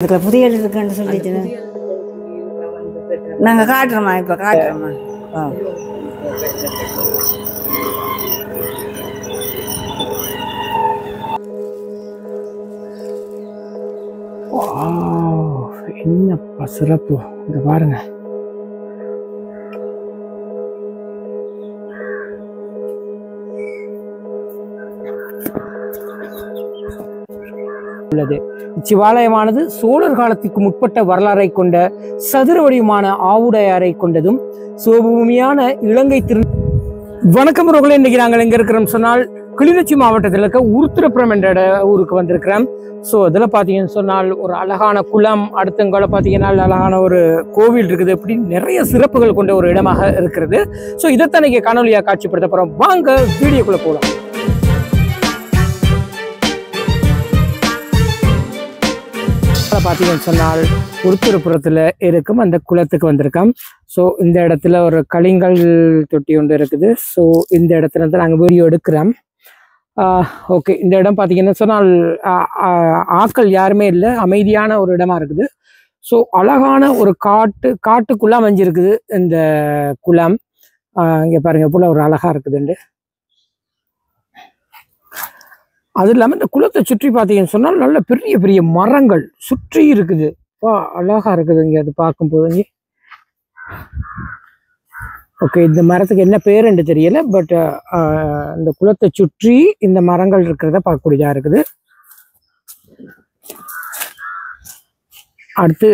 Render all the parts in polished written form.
அதுக்குள்ள புதிய இருக்குன்னு சொல்லிட்டு நாங்கள் காட்டுறோமா இப்போ காட்டுறோமா. என்னப்பா சிறப்பு, இங்க பாருங்க. உள்ளது இச்சிவாலயமானது சோழர் காலத்திற்கு முற்பட்ட வரலாறை கொண்ட சதுர வடிவமான ஆவுடையாரை கொண்டதும் சிவபூமியான இலங்கை வணக்கம் ரோகளே. இன்னைக்கு நாங்கள் எங்க இருக்கிறோம் சொன்னால் கிளிநொச்சி மாவட்டத்தில் இருக்க உருத்திரபுரம் என்ற ஊருக்கு வந்திருக்கிறோம். ஸோ இதில் பார்த்தீங்கன்னு சொன்னால் ஒரு அழகான குளம், அடுத்தங்களை பார்த்தீங்கன்னா அழகான ஒரு கோவில் இருக்குது. இப்படி நிறைய சிறப்புகள் கொண்ட ஒரு இடமாக இருக்கிறது. ஸோ இதைத்தான் இன்னைக்கு காணொலியாக காட்சிப்படுத்த போகிறோம். வாங்க வீடியோக்குள்ளே போகலாம். பார்த்தீங்கன்னு சொன்னால் உருத்திரபுரத்தில் இருக்கும் அந்த குளத்துக்கு வந்திருக்கோம். ஸோ இந்த இடத்துல ஒரு கலிங்கல் தொட்டி ஒன்று இருக்குது. ஸோ இந்த இடத்துல இருந்து நாங்கள் வீடியோ எடுக்கிறோம். ஓகே, இந்த இடம் பார்த்தீங்கன்னா சொன்னால் ஆட்கள் யாருமே இல்லை, அமைதியான ஒரு இடமா இருக்குது. ஸோ அழகான ஒரு காட்டுக்குள்ள அமைஞ்சிருக்குது இந்த குளம். இங்கே பாருங்க போல ஒரு அழகா இருக்குதுண்டு. அது இல்லாமல் இந்த குளத்தை சுற்றி பார்த்தீங்கன்னு சொன்னால் நல்ல பெரிய பெரிய மரங்கள் சுற்றி இருக்குது. அழகா இருக்குது இங்கே அது பார்க்கும்போது. இங்கே ஓகே, இந்த மரத்துக்கு என்ன பேருன்னு தெரியல, பட் இந்த குளத்தை சுற்றி இந்த மரங்கள் இருக்கிறத பார்க்கக்கூடியதா இருக்குது. அடுத்து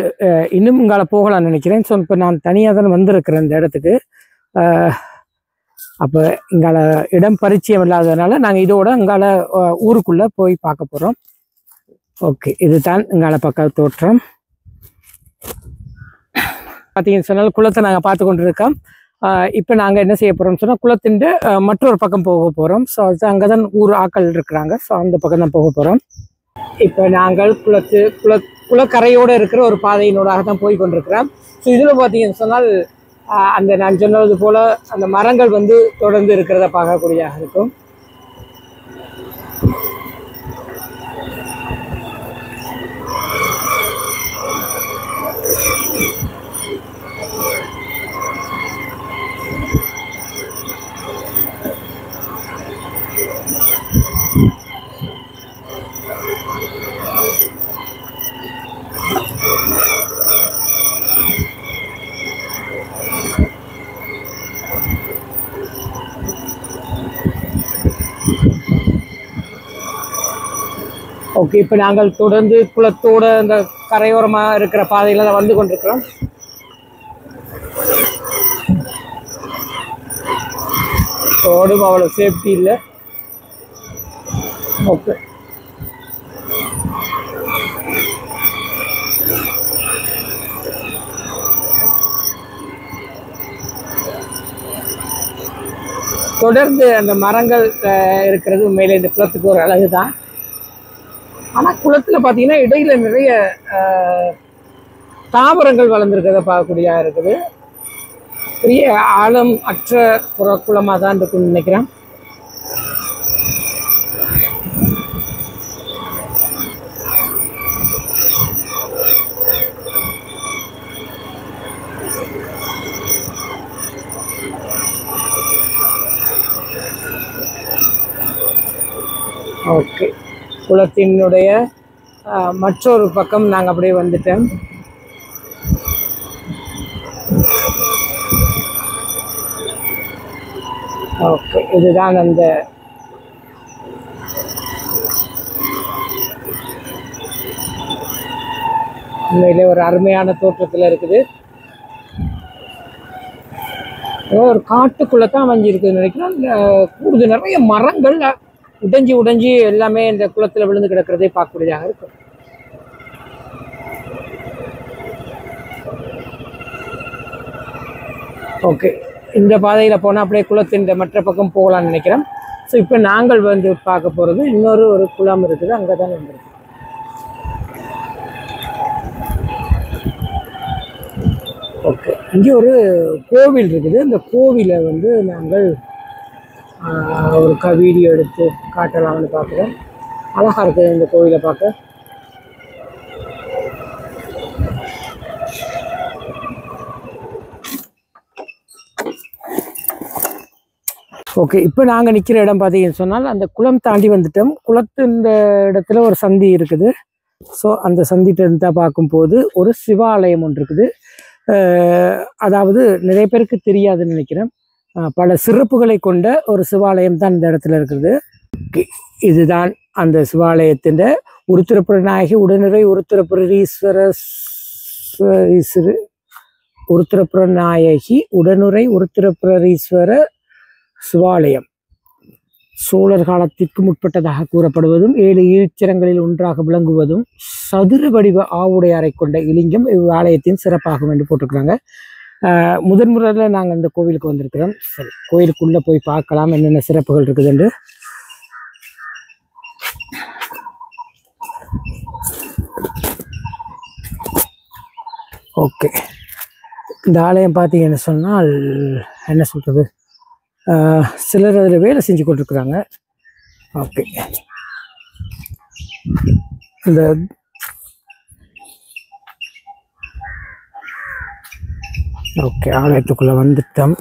இன்னும் இங்கால போகலாம்னு நினைக்கிறேன். ஸோ இப்போ நான் தனியாக தான் வந்திருக்கிறேன் இந்த இடத்துக்கு. அப்போ இங்கால இடம் பரிச்சயம் இல்லாததுனால நாங்கள் இதோட இங்கால ஊருக்குள்ளே போய் பார்க்க போகிறோம். ஓகே, இதுதான் இங்கால பக்கம் தோற்றம். பார்த்தீங்கன்னு சொன்னால் குளத்தை நாங்கள் பார்த்து கொண்டு இருக்கோம். இப்போ நாங்கள் என்ன செய்ய போகிறோம்னு சொன்னால் குளத்தின் மற்றொரு பக்கம் போக போகிறோம். ஸோ அங்கே தான் ஊர் ஆக்கள் இருக்கிறாங்க. ஸோ அந்த பக்கம் தான் போக போகிறோம். இப்போ நாங்கள் குளக்கரையோடு இருக்கிற ஒரு பாதையினூடாக தான் போய் கொண்டிருக்கிறோம். ஸோ இதில் பார்த்தீங்கன்னு சொன்னால் அந்த நான் சொன்னது போல அந்த மரங்கள் வந்து தொடர்ந்து இருக்கிறத பார்க்கக்கூடியதாக இருக்கும். ஓகே, இப்போ நாங்கள் தொடர்ந்து குளத்தோட அந்த கரையோரமாக இருக்கிற பாதையில தான் வந்து கொண்டிருக்கிறோம். ரோடும் அவ்வளோ சேஃப்டி இல்லை. ஓகே, தொடர்ந்து அந்த மரங்கள் இருக்கிறது உண்மையில இந்த குளத்துக்கு ஒரு அழகு தான். ஆனால் குளத்தில் பார்த்தீங்கன்னா இடையில நிறைய தாவரங்கள் வளர்ந்துருக்கிறத பார்க்கக்கூடியதாக இருக்குது. பெரிய ஆழம் அற்ற குளமாக தான் இருக்குன்னு நினைக்கிறேன். ஓகே, குளத்தினுடைய மற்றொரு பக்கம் நாங்கள் அப்படியே வந்துட்டோம். ஓகே, இதுதான் அந்த உண்மையிலே ஒரு அருமையான தோற்றத்தில் இருக்குது. ஒரு காட்டுக்குள்ளே தான் அமைஞ்சிருக்குதுன்னு நினைக்கிறேன். கூடுதல் நிறைய மரங்கள் உடைஞ்சி எல்லாமே இந்த குளத்தில் விழுந்து கிடக்கிறதே பார்க்கக்கூடியதாக இருக்கும். ஓகே, இந்த பாதையில் போனால் அப்படியே குளத்தின் மற்ற பக்கம் போகலான்னு நினைக்கிறேன். ஸோ இப்போ நாங்கள் வந்து பார்க்க போகிறது இன்னொரு ஒரு குளம் இருக்குது, அங்கே தான் வந்துருக்கு. ஓகே, இங்கே ஒரு கோவில் இருக்குது. இந்த கோவிலை வந்து நாங்கள் ஒரு வீடியோ எடுத்து காட்டலாம்னு பார்க்குறேன். அழகாக இருக்குது இந்த கோவிலை பார்க்க. ஓகே, இப்போ நாங்கள் நிற்கிற இடம் பார்த்தீங்கன்னு சொன்னால் அந்த குளம் தாண்டி வந்துட்டோம். குளத்து இந்த இடத்துல ஒரு சந்தி இருக்குது. ஸோ அந்த சந்திட்ட இருந்து பார்க்கும்போது ஒரு சிவாலயம் ஒன்று இருக்குது. அதாவது நிறைய பேருக்கு தெரியாதுன்னு நினைக்கிறேன். பல சிறப்புகளை கொண்ட ஒரு சிவாலயம் தான் இந்த இடத்துல இருக்குது. இதுதான் அந்த சிவாலயத்தின் உருத்திரபுரநாயகி உடனுரை உருத்திரபுரநாயகி உடனுரை உருத்திரபுரீஸ்வர சிவாலயம். சோழர் காலத்திற்கு முற்பட்டதாக கூறப்படுவதும் 7 ஈழ்ச்சிரங்களில் ஒன்றாக விளங்குவதும் சதுர வடிவ ஆவுடையாரை கொண்ட இலிங்கம் இவ்வாலயத்தின் சிறப்பாகும் என்று போட்டிருக்கிறாங்க. முதன்முறையில் நாங்கள் இந்த கோவிலுக்கு வந்திருக்கிறோம். சரி, கோயிலுக்குள்ளே போய் பார்க்கலாம் என்னென்ன சிறப்புகள் இருக்குது என்று. ஓகே, இந்த ஆலயம் பார்த்தீங்கன்னு சொன்னால் என்ன சொல்கிறது, சிலர் அதில் வேலை செஞ்சு கொண்டிருக்கிறாங்க. ஓகே, இந்த ஆலயத்துக்குள்ளே வந்துட்டோம்.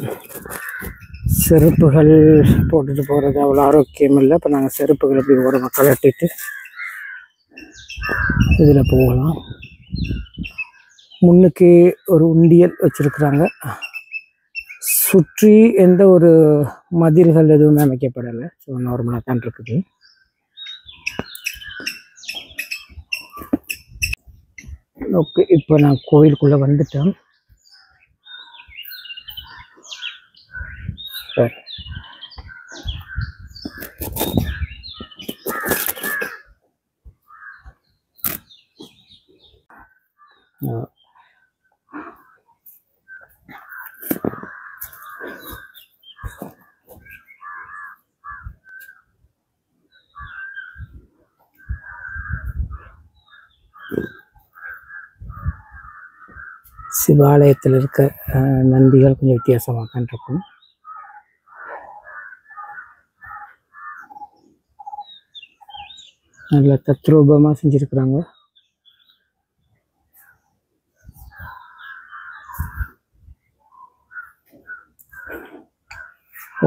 செருப்புகள் போட்டுட்டு போகிறது அவ்வளோ ஆரோக்கியம் இல்லை. இப்போ நாங்கள் செருப்புகள் எப்படி ஓரமாக கழட்டிட்டு இதில் போகலாம். முன்னுக்கு ஒரு உண்டியல் வச்சுருக்குறாங்க. சுற்றி எந்த ஒரு மதில்கள் எதுவுமே அமைக்கப்படலை. ஸோ நார்மலாக தான் இருக்குது. ஓகே, இப்போ நான் கோயிலுக்குள்ளே வந்துட்டேன். சரி, சிவாலயத்தில் இருக்க நந்திகள் கொஞ்சம் வித்தியாசமாக தான் இருக்கும். நல்ல தத்ரூபமாக செஞ்சுருக்குறாங்க.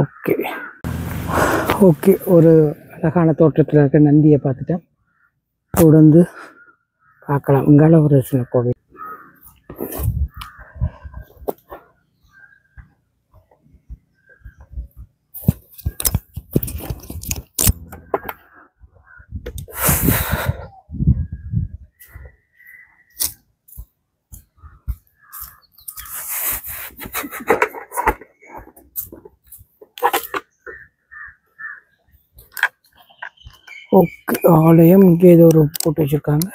ஓகே ஓகே ஒரு அழகான தோற்றத்தில் இருக்க நந்தியை பார்த்துட்டேன். தொடர்ந்து பார்க்கலாம். இங்கால ஒரு சின்ன கோவில். ஓகே, ஆலயம் இங்கே ஏதோ ஒரு போட்டு வச்சுருக்காங்க.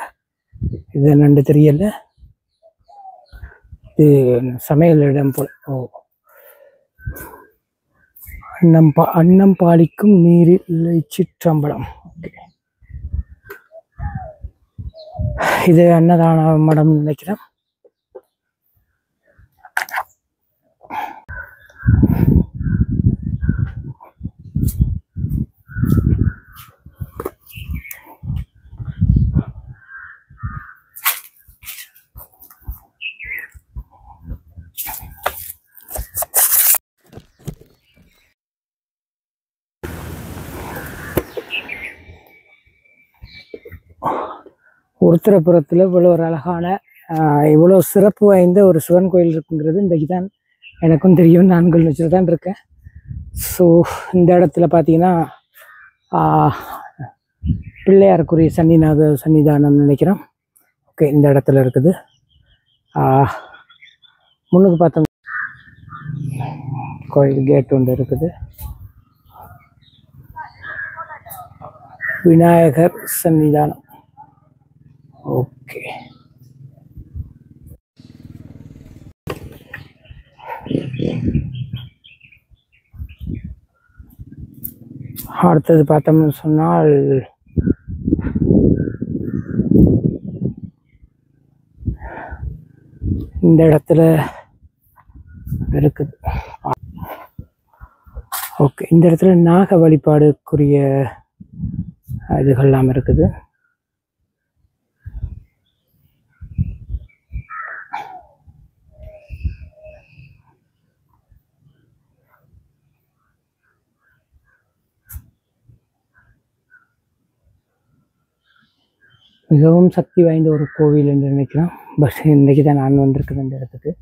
இது என்னன்னு தெரியல. இது சமையல் இடம் போல். ஓ, அன்னம் பாலிக்கும் நீரில் சிற்றம்பலம். ஓகே, இது அன்னதான மடம் நினைக்கிறேன். உருத்திரபுரத்தில் இவ்வளோ ஒரு அழகான இவ்வளோ சிறப்பு வாய்ந்த ஒரு சிவன் கோயில் இருக்குங்கிறது இன்றைக்கு தான் எனக்கும் தெரியும். நான்கள் வச்சுட்டு தான் இருக்கேன். ஸோ இந்த இடத்துல பார்த்தீங்கன்னா பிள்ளையாருக்குரிய சன்னிதானம் நினைக்கிறேன். ஓகே, இந்த இடத்துல இருக்குது. முன்னுக்கு பார்த்தோம் கோயில் கேட் ஒன்று இருக்குது. விநாயகர் சன்னிதானம். ஓகே, அடுத்தது பார்த்தோம்னு சொன்னால் இந்த இடத்துல இருக்குது. ஓகே, இந்த இடத்துல நாக வழிபாடுக்குரிய இதுகள்லாம் இருக்குது. மிகவும் சக்தி வாய்ந்த ஒரு கோவில் என்று நினைக்கிறோம். பட் இன்றைக்கி தான் நான் வந்திருக்கேன் இந்த இடத்துக்கு.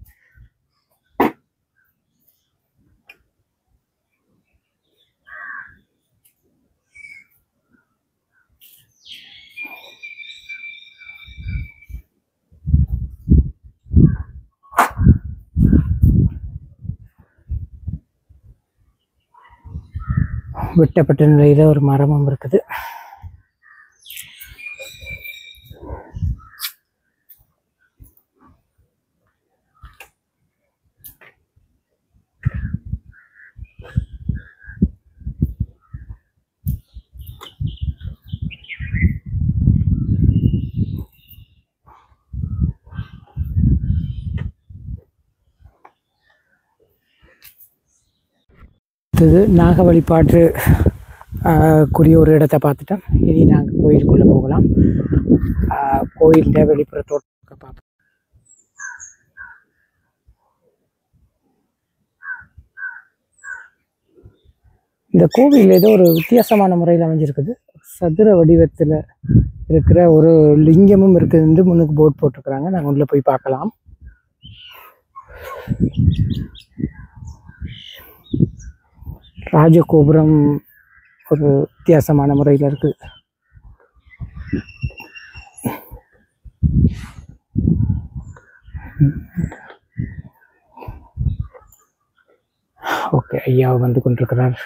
வெட்டப்பட்ட நிலையில ஒரு மரமும் இருக்குது. இது நாக வழிபாட்டு கூடிய ஒரு இடத்தை பார்த்துட்டோம். இனி நாங்கள் கோயிலுக்குள்ளே போகலாம். கோயிலில் வெளிப்புற தோட்டத்தை பார்ப்போம். இந்த கோவில் ஏதோ ஒரு வித்தியாசமான முறையில் அமைஞ்சிருக்குது. சதுர வடிவத்தில் இருக்கிற ஒரு லிங்கமும் இருக்குதுன்னு முன்னுக்கு போர்டு போட்டிருக்கிறாங்க. நாங்கள் உள்ளே போய் பார்க்கலாம். ராஜகோபுரம் ஒரு வித்தியாசமான முறையில் இருக்குது. ஓகே, ஐயா வந்து கொண்டிருக்கிறார்.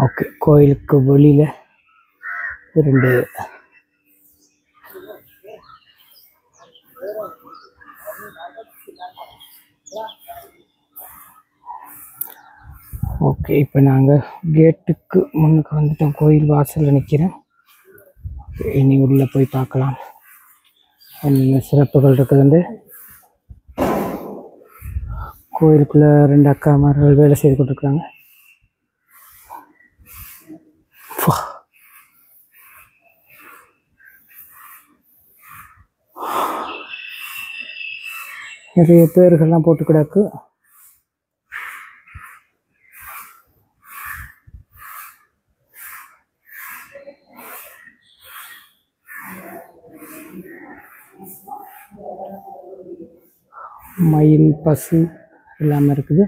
ஓகே, கோயிலுக்கு வெளியில் 2 ஓகே, இப்போ நாங்கள் கேட்டுக்கு முன்னுக்கு வந்துட்டோம். கோயில் வாசலில் நிற்கிறேன். இனி உள்ளே போய் பார்க்கலாம் என்னென்ன சிறப்புகள் இருக்குதுண்டு. கோயிலுக்குள்ளே 2 அக்காமார்கள் வேலை செய்து கொண்டிருக்கிறாங்க. நிறைய பேர்கள்லாம் போட்டு கிடக்கு. மயில், பசு எல்லாமே இருக்குது.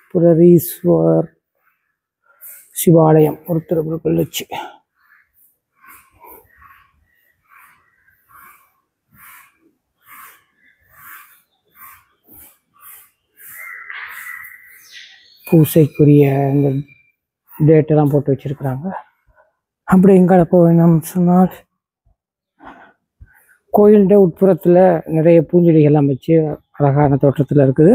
உருத்திரபுரீஸ்வர் சிவாலயம், உருத்திரபுர கிளர்ச்சி. பூசைக்குரிய இந்த டேட்டெல்லாம் போட்டு வச்சிருக்கிறாங்க. அப்படி எங்கே போகணும்னு சொன்னால் கோயிலுடைய உட்புறத்தில் நிறைய பூஞ்செடிகள்லாம் வச்சு அழகான தோற்றத்தில் இருக்குது.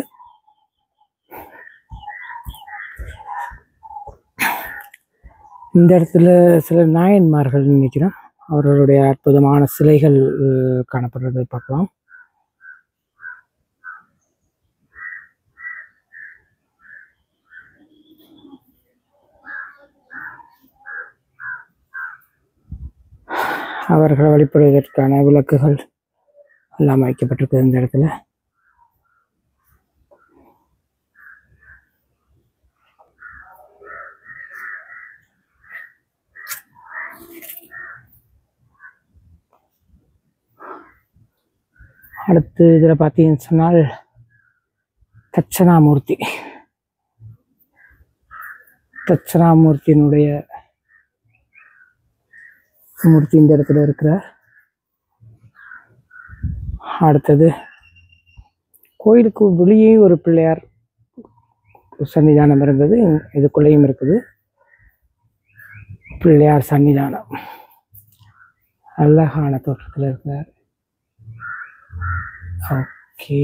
இந்த இடத்துல சில நாயன்மார்கள் நினைக்கிறேன், அவர்களுடைய அற்புதமான சிலைகள் காணப்படுறதை பார்க்கலாம். அவர்களை வழிபடுவதற்கான விளக்குகள் எல்லாம் வைக்கப்பட்டிருக்கு இந்த இடத்துல. அடுத்து இதில் பார்த்தீங்கன்னு சொன்னால் தட்சணாமூர்த்தியினுடைய மூர்த்தி இந்த இடத்துல இருக்கிறார். அடுத்தது கோயிலுக்கு வெளியே ஒரு பிள்ளையார் சன்னிதானம் இருந்தது, இதுக்குள்ளேயும் இருக்குது பிள்ளையார் சன்னிதானம். அழகான தோற்றத்தில் இருக்கிறார். ஓகே,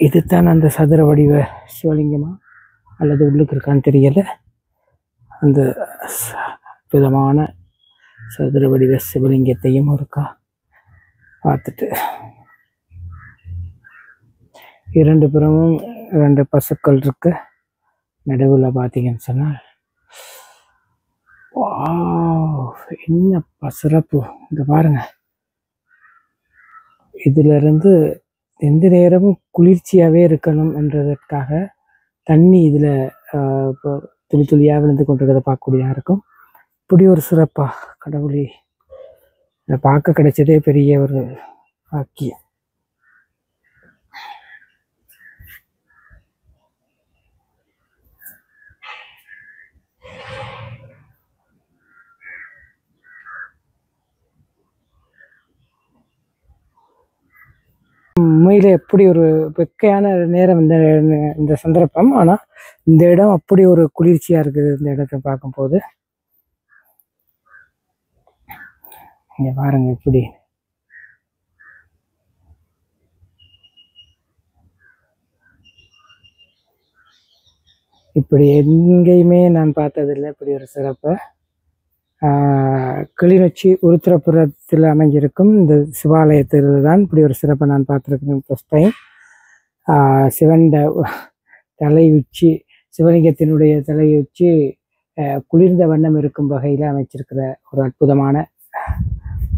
இதுதான் அந்த சதுர வடிவ சிவலிங்கமா அல்லது உள்ளுக்கு இருக்கான்னு தெரியல. அந்த அற்புதமான சதுர வடிவ சிவலிங்கத்தையும் இருக்கா பார்த்துட்டு, 2 புறமும் 2 பசுக்கள் இருக்கு. நடுவில் பார்த்தீங்கன்னு சொன்னால் வாவ், என்னப்பா சிறப்பு! இங்க பாருங்க, இதுல இருந்து எந்த நேரமும் குளிர்ச்சியாவே இருக்கணும் என்றதற்காக தண்ணி இதுல இப்போ துளி துளியா விழுந்து கொண்டிருக்கிறத பார்க்கக்கூடியதா இருக்கும். இப்படி ஒரு சிறப்பா, கடவுளே, இதை பார்க்க கிடைச்சதே பெரிய ஒரு பாக்கியம். உண்மையில எப்படி ஒரு வெக்கையான நேரம் இந்த இந்த சந்தர்ப்பம். ஆனா இந்த இடம் அப்படி ஒரு குளிர்ச்சியா இருக்குது இந்த இடத்தை பார்க்கும்போது. இங்க பாருங்க இப்படி இப்படி எங்கேயுமே நான் பார்த்ததில்லை இப்படி ஒரு சிறப்பை. கிளிநொச்சி உருத்திரபுரத்தில் அமைஞ்சிருக்கும் இந்த சிவாலயத்தில் தான் இப்படி ஒரு சிறப்பை நான் பார்த்துருக்கேன் ஃபர்ஸ்ட் டைம். சிவன் தலை உச்சி, சிவலிங்கத்தினுடைய தலை உச்சி குளிர்ந்த வண்ணம் இருக்கும் வகையில் அமைச்சிருக்கிற ஒரு அற்புதமான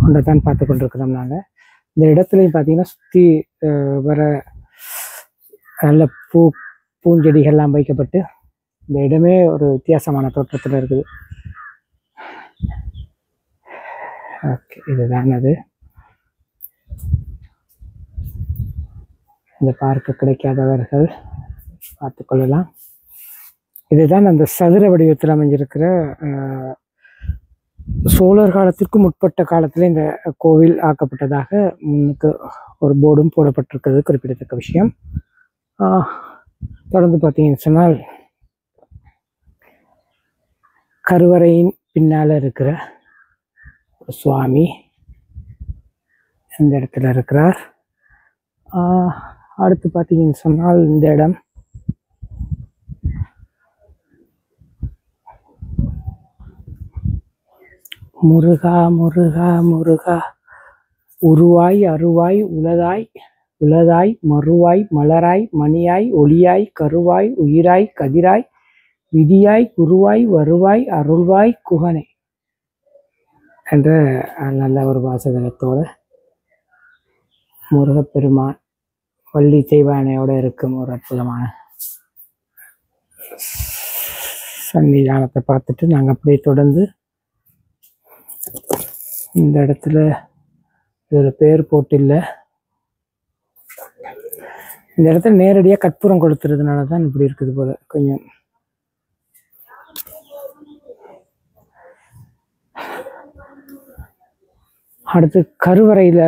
ஒன்றை தான் பார்த்து கொண்டிருக்கிறோம் நாங்கள். இந்த இடத்துலையும் பார்த்தீங்கன்னா சுற்றி வர நல்ல பூஞ்செடிகள்லாம் வைக்கப்பட்டு இந்த இடமே ஒரு வித்தியாசமான தோற்றத்தில் இருக்குது. ஓகே, இதுதான் அது. இந்த பார்க்க கிடைக்காதவர்கள் பார்த்துக்கொள்ளலாம். இதுதான் அந்த சதுர வடிவத்தில் அமைஞ்சிருக்கிற சோழர் காலத்திற்கு முற்பட்ட காலத்தில் இந்த கோவில் ஆக்கப்பட்டதாக முன்னுக்கு ஒரு போர்டும் போடப்பட்டிருக்கிறது குறிப்பிடத்தக்க விஷயம். தொடர்ந்து பார்த்தீங்கன்னு சொன்னால் கருவறையின் பின்னால் இருக்கிற சுவாமி இந்த இடத்துல இருக்கிறார். அடுத்து பார்த்தீங்கன்னு சொன்னால் இந்த இடம் முருகா முருகா முருகா, உருவாய் அருவாய் உளதாய் உளதாய் மறுவாய் மலராய் மணியாய் ஒளியாய் கருவாய் உயிராய் கதிராய் விதியாய் குருவாய் வருவாய் அருள்வாய் குகனை என்ற நல்ல ஒரு வாசகத்தோட முருகப்பெருமான் வள்ளி தெய்வானையோடு இருக்கும் ஒரு அற்புதமான சன்னிதானத்தை பார்த்துட்டு நாங்கள் அப்படியே தொடர்ந்து இந்த இடத்துல இதில் பேர் போட்டில்லை, இந்த இடத்துல நேரடியாக கற்பூரம் கொளுத்துறதுனால தான் இப்படி இருக்குது போல கொஞ்சம். அடுத்து கருவறையில்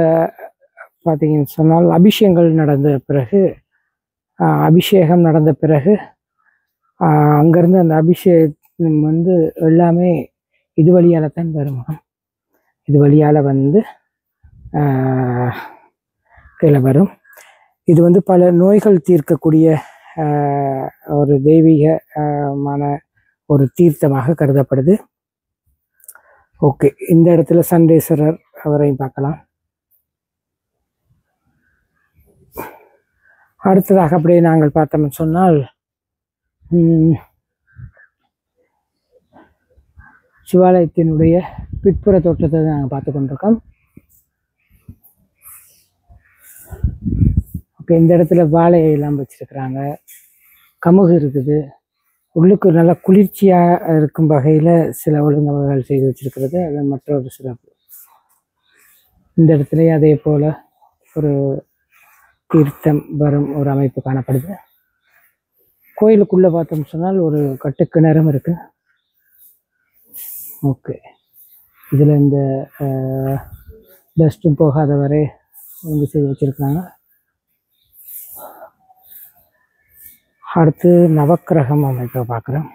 பார்த்தீங்கன்னு சொன்னால் அபிஷேகம் நடந்த பிறகு அங்கேருந்து அந்த அபிஷேகம் வந்து எல்லாமே இது வழியால் தான் வரும். இது வழியால் வந்து கீழே வரும். இது வந்து பல நோய்கள் தீர்க்கக்கூடிய ஒரு தெய்வீகமான ஒரு தீர்த்தமாக கருதப்படுது. ஓகே, இந்த இடத்துல சண்டேஸ்வரர் அவரையும் பார்க்கலாம். அடுத்ததாக அப்படியே நாங்கள் பார்த்தோம்னு சொன்னால் சிவாலயத்தினுடைய பிற்புற தோற்றத்தை நாங்கள் பார்த்து கொண்டிருக்கோம். ஓகே, இந்த இடத்துல வாழை எல்லாம் வச்சிருக்கிறாங்க, கமுகு இருக்குது, உள்ளுக்கு நல்லா குளிர்ச்சியாக இருக்கும் வகையில் சில ஒழுங்கமைகள் செய்து வச்சிருக்கிறது அது மற்றொரு சிறப்பு. இந்த இடத்துலயே அதே போல் ஒரு தீர்த்தம் வரும் ஒரு அமைப்பு காணப்படுது. கோயிலுக்குள்ளே பார்த்தோம்னு சொன்னால் ஒரு கட்டுக்கிணறும் இருக்கு. ஓகே, இதில் இந்த டஸ்ட்டும் போகாத வரை ஒழுங்கு செய்து வச்சிருக்காங்க. அடுத்து நவக்கிரகம் அமைப்பை பார்க்குறோம்.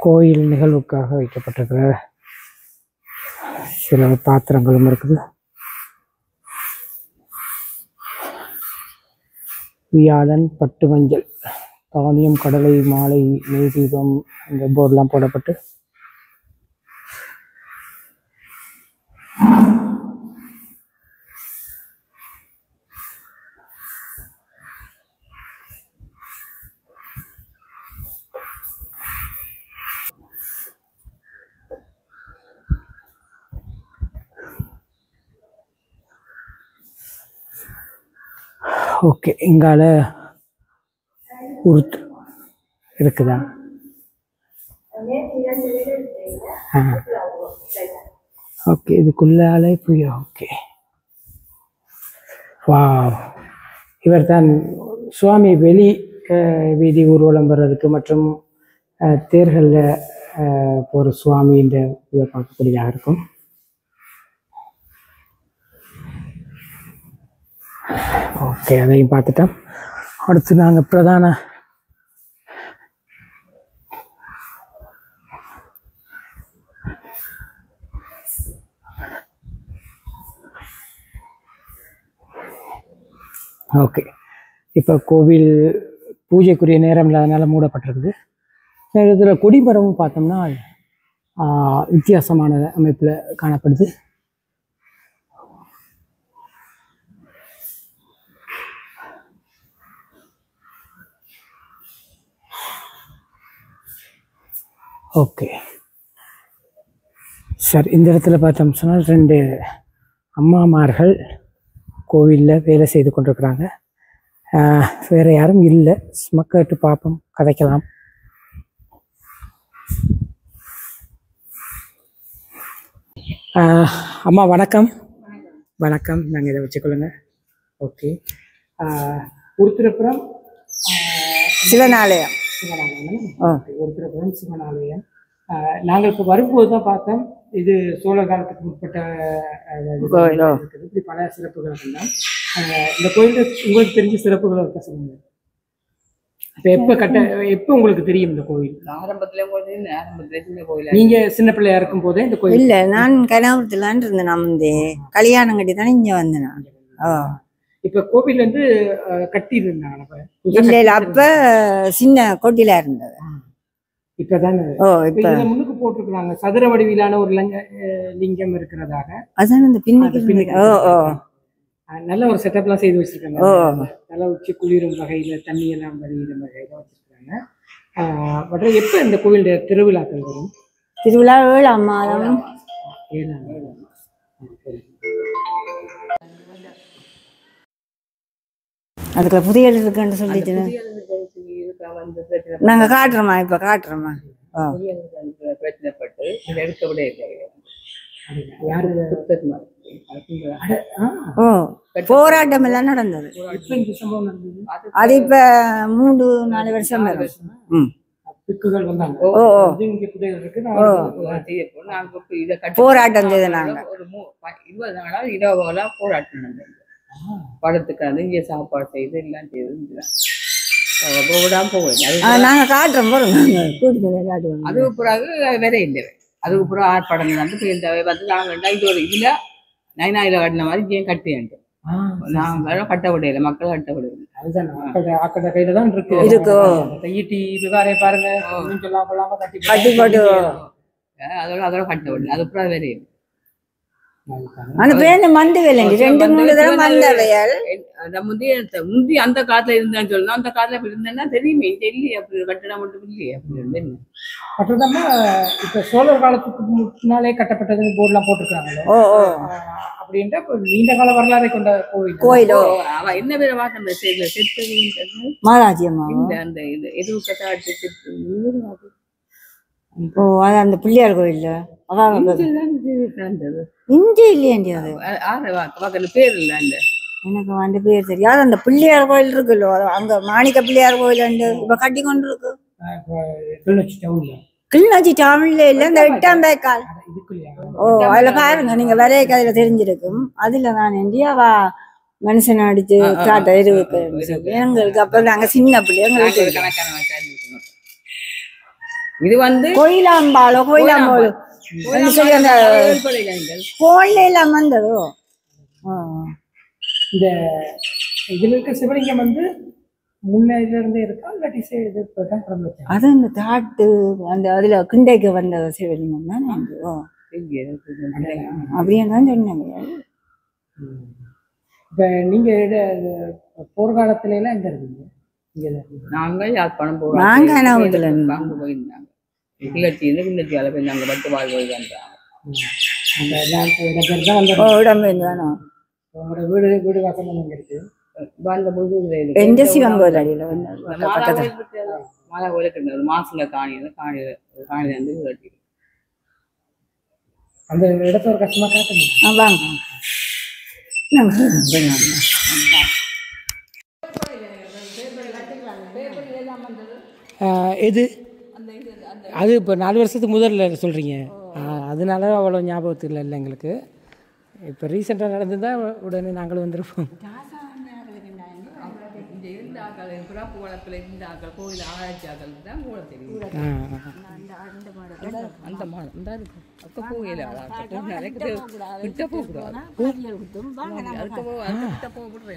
கோயில் நிகழ்வுக்காக வைக்கப்பட்டிருக்கிற சில பாத்திரங்களும் இருக்குது. வியாழன், பட்டு மஞ்சள், தானியம், கடலை, மாலை, நெய் தீபம், இந்த போர்டெலாம் போடப்பட்டு ஓகே, இங்கால உருத்து இருக்குதா? ஓகே, இதுக்குள்ளால புரிய. ஓகே, வா, இவர் தான் சுவாமி வெளி வீதி ஊர்வலம் வர்றதுக்கு மற்றும் தேர்களில் போகிற சுவாமி இந்த இதை பார்க்கக்கூடியதாக இருக்கும். ஓகே, அதையும் பார்த்துட்டோம். அடுத்து நாங்கள் பிரதான ஓகே, இப்போ கோவில் பூஜைக்குரிய நேரம் இல்லாதனால மூடப்பட்டிருக்குது. இதில் கொடிமரமும் பார்த்தோம்னா வித்தியாசமான அமைப்பில் காணப்படுது. ஓகே சார், இந்த இடத்துல பார்த்தோம் சொன்னால் 2 அம்மாமார்கள் கோவிலில் வேலை செய்து கொண்டிருக்கிறாங்க. வேறு யாரும் இல்லை. சும்மா கேட்டு பார்ப்போம், கதைக்கலாம். அம்மா வணக்கம். வணக்கம், நாங்கள் இதை வச்சுக்கொள்ளுங்க. ஓகே, ஒருத்திரப்புறம் சிவனாலயம். ஒருத்திரப்புறம் சிவனாலயம். நாங்கள் இப்போ வரும்போது தான் பார்த்தோம், இது சோழர் காலத்துக்கு முற்பட்ட இருக்குது. இப்படி பல சிறப்புகள் எல்லாம் இந்த கோயிலுக்கு உங்களுக்கு தெரிஞ்ச சிறப்புகளை இருக்க சொல்லுங்க. இப்போ எப்போ உங்களுக்கு தெரியும் இந்த கோயில்? நீங்க சின்ன பிள்ளையா இருக்கும் போதே இந்த கோயில்? இல்ல, நான் கனவுலான் இருந்தேன். நான் வந்து கல்யாணம் கட்டி தானே இங்க வந்தேன் நான். இப்ப கோவில் வந்து கட்டி இருந்தாங்க? இல்ல, அப்ப சின்ன கோட்டில இருந்தது. இப்பதான் முன்னுக்கு போட்டிருக்காங்க சதுர வடிவிலான ஒரு லிங்கம் இருக்கிறதாக. அதான் இந்த பின்னுக்கு. நல்ல ஒரு செட்டப் எல்லாம் செய்து வச்சிருக்காங்க. நல்ல உச்சி குளிரும் வகையில தண்ணி எல்லாம் வடிகிற வகையில வச்சிருக்காங்க. மற்ற எப்ப இந்த கோவிலுடைய திருவிழாக்கள் வரும்? திருவிழா 7ஆம் மாதம். அதுக்குள்ள புதிய இருக்குன்னு சொல்லிட்டு நாங்க காட்டுறோமா? இப்ப காட்டுறோமா? பிரச்சனைப்பட்டு எடுக்க விட போராட்டம் எல்லாம் நடந்தது. அது இப்ப 3-4 வருஷம் போராட்டம் செய்த நாங்க. ஒரு 20 நாளா இரவுலாம் போராட்டம் நடந்தது. படத்துக்கு வந்து இங்க சாப்பாடு செய்து எல்லாம் செய்து நாங்க காட்டுறோம். காட்டுவோம். அதுக்கு பிறகு வேற இல்லை. அதுக்கு பிறகு ஆர்ப்பாடம் வந்து வந்து நாங்க இது ஒரு இதுல நைனாயில கட்டின மாதிரி ஏன் கட்டியாண்டு நாங்க கட்ட விடையில, மக்கள் கட்ட விடையில. கையில தான் இருக்கு. பாருங்க, அதோட கட்ட விடல. அது பிறகு வேற இல்லை. முந்தி அந்த காலத்துல இருந்தான்னு சொல்லணும். அந்த காலத்துல இருந்தேன்னா தெரியுமே, இல்லையே அப்படி கட்டணம் மட்டும் இல்லையே அப்படி இருந்தேன். இப்ப சோழர் காலத்துக்கு முன்னாலே கட்டப்பட்டது போர்ட்லாம் போட்டிருக்காங்க. அப்படின்ற நீண்ட கால வரலாறை கொண்ட கோயிலோ. அவ என்ன பேரை வாட்டம் செத்து மாதாஜி அம்மா அந்த இது எது கட்டாட்டு செத்து. அந்த பிள்ளையார் கோயில் இஞ்சி இல்லையா? பேர் இல்ல எனக்கு அந்த பேர் தெரியாது. அந்த பிள்ளையார் கோயில் இருக்குல்ல, அங்க மாணிக்க பிள்ளையார் கோயில் இப்ப கட்டி கொண்டு இருக்கு. கிளிநொச்சி டவுன்ல இல்ல, இந்த 8ஆம் பேக்கால். அதுல பாருங்க, நீங்க வரைய கதையில தெரிஞ்சிருக்கும். அதுல நான் இந்தியாவா மனுஷன் அடிச்சு காட்ட இருக்கு எங்களுக்கு. அப்ப நாங்க சின்ன பிள்ளைங்க. இது வந்து கோயிலாம்பாலோ சொல்லி அந்த கோயில எல்லாம் வந்ததோ. இந்த இதுல இருக்க சிவலிங்கம் வந்து முன்னாடில இருந்தே இருக்கா இல்லாட்டி அது அந்த தாட்டு அந்த அதுல கிண்டைக்கு வந்த சிவலிங்கம் தானே. அப்படியே தான் சொன்னாங்க. இப்ப நீங்க போர்க்காலத்துல எல்லாம் எங்க இருக்கீங்க? நாங்க யாழ்ப்பாணம் போறோம். நாங்க அங்க போயிருந்தாங்க. கிளர்ச்சியில கிளர்ச்சியால போய் நாங்க பட்டு வாழ் போய் வந்தாங்க. வீடு வீடு வாசல் இருக்கு. அந்த புது எந்த சிவன் கோயில் அடியில் மாதா பக்கத்துல கோயில் பத்தி மாதா கோயிலுக்கு ஒரு மாசத்துல காணி வந்து கட்டி அந்த இடத்த ஒரு கஷ்டமா காட்டுங்க. வாங்க எது அது இப்போ 4 வருஷத்துக்கு முதல்ல சொல்கிறீங்க. அதனால அவ்வளோ ஞாபகத்தில் இல்லை எங்களுக்கு. இப்போ ரீசெண்டாக நடந்துதான் உடனே நாங்களும் வந்திருப்போம். இங்கே இருந்த ஆக்கள் பிறப்பு வளத்தில் இருந்த ஆக்கள் கோயில் ஆராய்ச்சி ஆக்கள் தான் கூட தெரியும். அந்த மாடம் இந்த இருக்கும் அப்போ கோயில் கிட்ட போகக்கூடாது கிட்ட போகக்கூடாது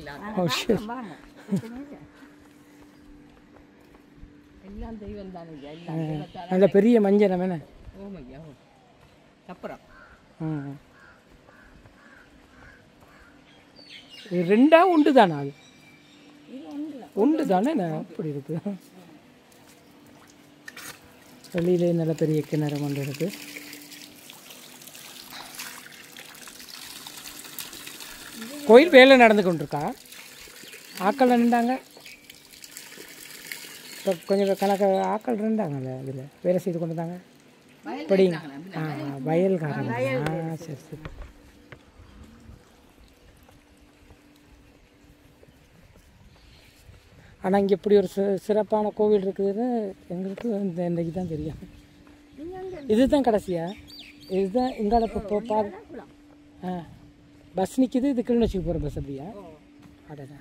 எல்லாம் தெய்வம் தானே எல்லாம் நல்ல பெரிய மஞ்சள் என்ன ஓமையா அப்புறம் ரெண்டா உண்டு தானே அது உண்டு தானே அப்படி இருக்கு. வெளியிலே நல்ல பெரிய கிணறு கொண்டு இருக்கு. கோயில் வேலை நடந்து கொண்டிருக்கா? ஆக்கள் நின்றாங்க கொஞ்சம் கணக்கு ஆக்கள் இருந்தாங்கல்ல இதில் வேலை செய்து கொண்டு இருந்தாங்க. படிங்க வயல்காரங்க. சரி சரி. ஆனால் இங்கே இப்படி ஒரு சிறப்பான கோவில் இருக்குதுன்னு எங்களுக்கு இன்றைக்கு தான் தெரியும். இதுதான் கடைசியா? இதுதான் இங்கால இப்போ பஸ் நிற்கிது. இது கிளிநொச்சிக்கு போகிற பஸ் அப்படியா? அடடா.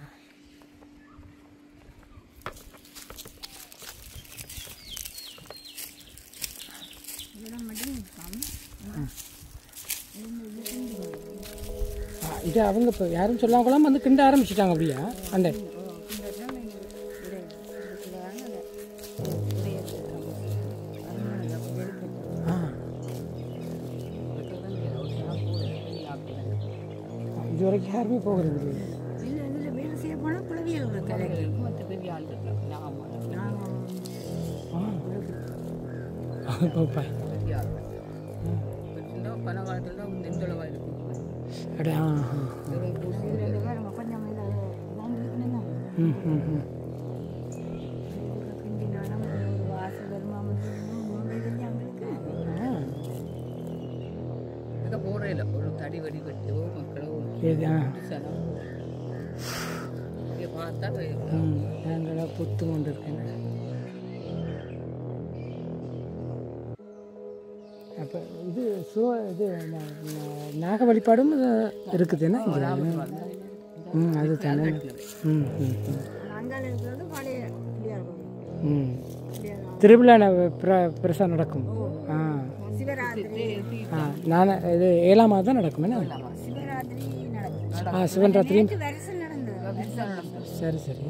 இது அவங்க இப்போ யாரும் சொல்லாமலாம் வந்து கிண்ட ஆரம்பிச்சுட்டாங்க அப்படியா? அந்த இது வரைக்கும் யாருமே போகிறது இல்லை. ஒரு தடி வடி வெட்டவோ மக்களோ பார்த்தா நாங்களா புத்து கொண்டு இருக்கேன். அப்போ இது இது நாக வழிபாடும் இருக்குதுன்னா அது தானே. திருவிழா பெருசாக நடக்கும். நான் இது 7ஆம் மாதம் தான் நடக்கும். சிவன் ராத்திரியும். சரி சரி.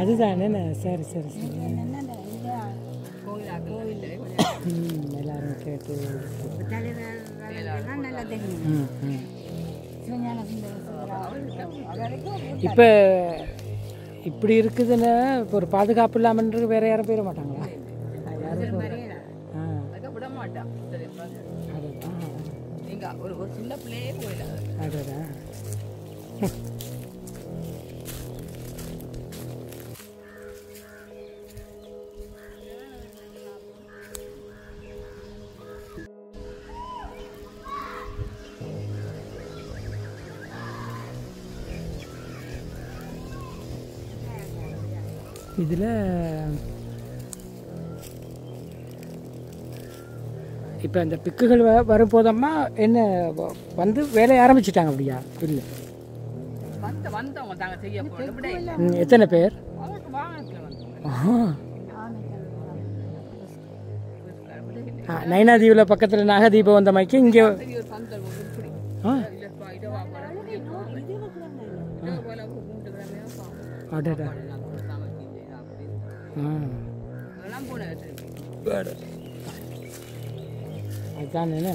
அதுதானே. சரி சரி சரி. எல்லாரும் கேட்டு இப்போ இப்படி இருக்குதுன்னா இப்போ ஒரு பாதுகாப்பு இல்லாமல் வேற யாரும் போயிட மாட்டாங்களா? விட மாட்டான். ஒரு சின்ன பிள்ளையே போயிடாது. அதுதான். இதில் இப்போ இந்த பிக்குகள் வரும்போதம்மா என்ன வந்து வேலையை ஆரம்பிச்சிட்டாங்க அப்படியா? இல்லை வந்தவங்க தாங்க செய்ய. எத்தனை பேர்? நைனாதீவில் பக்கத்தில் நாகதீபம் வந்த மாதிரி இங்கே அடடா. அதுதான் என்ன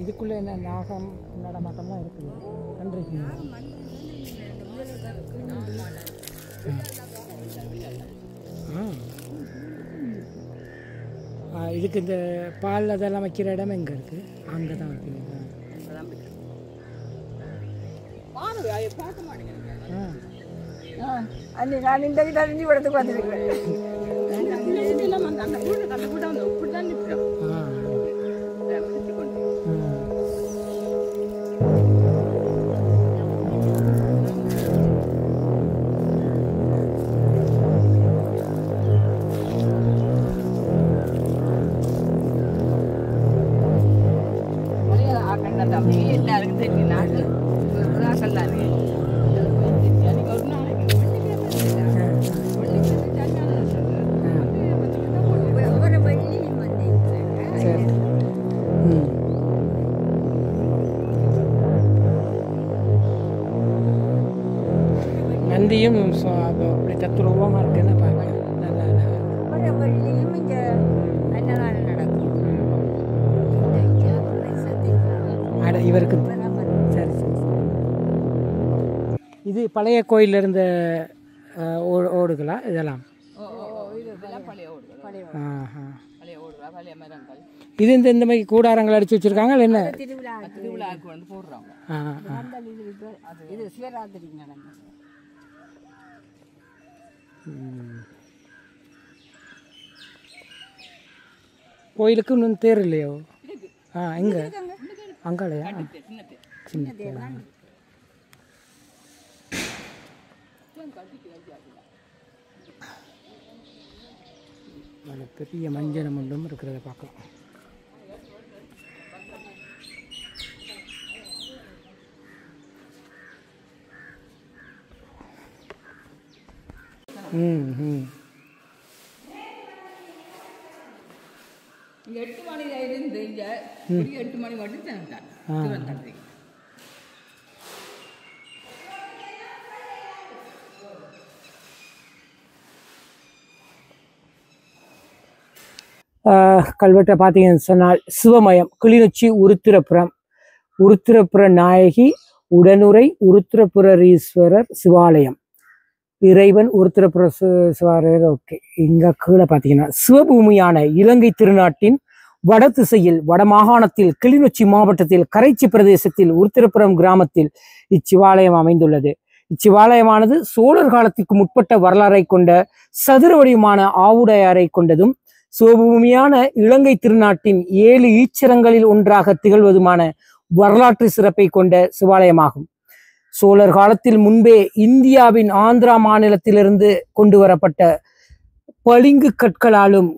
இதுக்குள்ள என்ன நாகம் நடமாட்டம்லாம் இருக்குது. நன்றி. இதுக்கு இந்த பால் அதெல்லாம் வைக்கிற இடம் எங்கே இருக்குது? அங்கே தான் இருக்குது. நான் இந்த தண்ணி படத்துக்கு வந்துருக்கிறேன். எல்லாருக்கும் தெரியும். நாங்கள் நந்தியும் அப்படி தத்துரூபமாக இருக்குன்னு பார்க்க நல்லா இவருக்கு. சரி சரி. இது பழைய கோயிலில் இருந்த ஓடுகளா இதெல்லாம்? இது இந்த மாதிரி கூடாரங்கள் அடிச்சு வச்சிருக்காங்க என்ன? திருவிழாவுக்கு வந்து போடுறாங்க. இது சிவராத்திரி நடந்தது. கோயிலுக்கு இன்னும் தேர் இல்லையோ? எங்க அங்காலையா? சின்ன தேர். பெரிய மஞ்சள் ஒன்றும் இருக்கிறத பார்க்கலாம். இங்கே 8 மணில இருந்து இங்கே 8 மணி மட்டும் திறந்தாங்க. கல்வெட்டை பார்த்தீங்கன்னு சொன்னால் சிவமயம் கிளிநொச்சி உருத்திரபுர நாயகி உடனுரை உருத்திரபுரீஸ்வரர் சிவாலயம் இறைவன் உருத்திரபுர சிவாலயர். ஓகே, இங்க கீழே பார்த்தீங்கன்னா சிவபூமியான இலங்கை திருநாட்டின் வட திசையில் வடமாகாணத்தில் கிளிநொச்சி மாவட்டத்தில் கரைச்சி பிரதேசத்தில் உருத்திரபுரம் கிராமத்தில் இச்சிவாலயம் அமைந்துள்ளது. இச்சிவாலயமானது சோழர் காலத்திற்கு முற்பட்ட வரலாறை கொண்ட சதுர வடிவமான ஆவுடையாரை கொண்டதும் சிவபூமியான இலங்கை திருநாட்டின் 7 ஈச்சரங்களில் ஒன்றாக திகழ்வதுமான வரலாற்று சிறப்பை கொண்ட சிவாலயமாகும். சோழர் காலத்தில் முன்பே இந்தியாவின் ஆந்திரா மாநிலத்திலிருந்து கொண்டு வரப்பட்ட பளிங்கு கற்களாலும்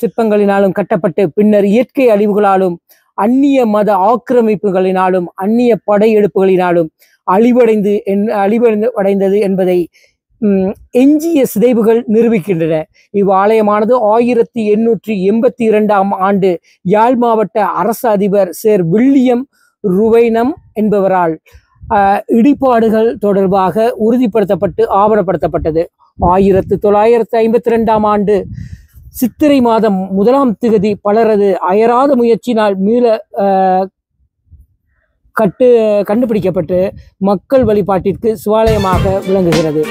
சிற்பங்களினாலும் கட்டப்பட்டு பின்னர் இயற்கை அழிவுகளாலும் அந்நிய மத ஆக்கிரமிப்புகளினாலும் அந்நிய படையெடுப்புகளினாலும் அழிவடைந்தது என்பதை எஞ்சிய சிதைவுகள் நிரூபிக்கின்றன. இவ்வாலயமானது 1882 ஆண்டு யாழ் மாவட்ட அரசு அதிபர் சேர் வில்லியம் ருவைனம் என்பவரால் இடிபாடுகள் தொடர்பாக உறுதிப்படுத்தப்பட்டு ஆவணப்படுத்தப்பட்டது. 1952 ஆண்டு சித்திரை மாதம் 1ஆம் திகதி பலரது அயராத முயற்சியினால் மீள கண்டுபிடிக்கப்பட்டு மக்கள் வழிபாட்டிற்கு சிவாலயமாக விளங்குகிறது.